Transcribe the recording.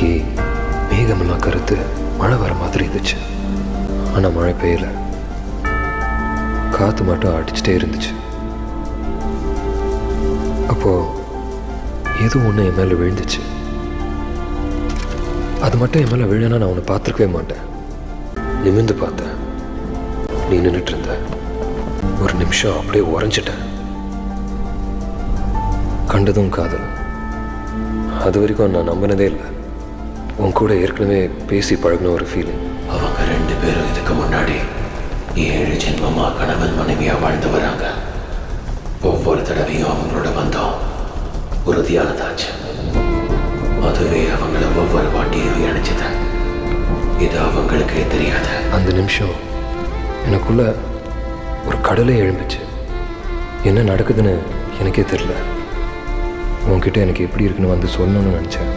அன்னைக்கு மேகமெல்லாம் கருத்து மழை வர மாதிரி இருந்துச்சு. ஆனால் மழை பெய்யல, காற்று மட்டும் அடிச்சுட்டே இருந்துச்சு. அப்போது ஏதோ ஒன்று என் மேலே விழுந்துச்சு. அது மட்டும் என் மேலே விழுனா நான் உன்னை பார்த்துருக்கவே மாட்டேன். நிமிர்ந்து பார்த்தேன், நீ நின்றுட்டு இருந்த. ஒரு நிமிஷம் அப்படியே உறைஞ்சிட்டேன். கண்டதும் காதல். அது வரைக்கும் நான் நம்பினதே இல்லை. உன் கூட ஏற்கனவே பேசி பழகின ஒரு ஃபீலிங். அவங்க 2 பேரும் இதுக்கு முன்னாடி 7 ஜென்மமா கணவன் மனைவியா வாழ்ந்து வராங்க. ஒவ்வொரு தடவையும் அவங்களோட பந்தம் உறுதியானதாச்சு. அதுவே அவங்கள ஒவ்வொரு வாட்டியும் இணைச்சது. இது அவங்களுக்கே தெரியாது. அந்த நிமிஷம் எனக்குள்ள ஒரு கடலே எழும்பிச்சு. என்ன நடக்குதுன்னு எனக்கே தெரியல. உன்கிட்ட எனக்கு எப்படி இருக்குன்னு வந்து சொல்லணும்னு நினச்சேன்.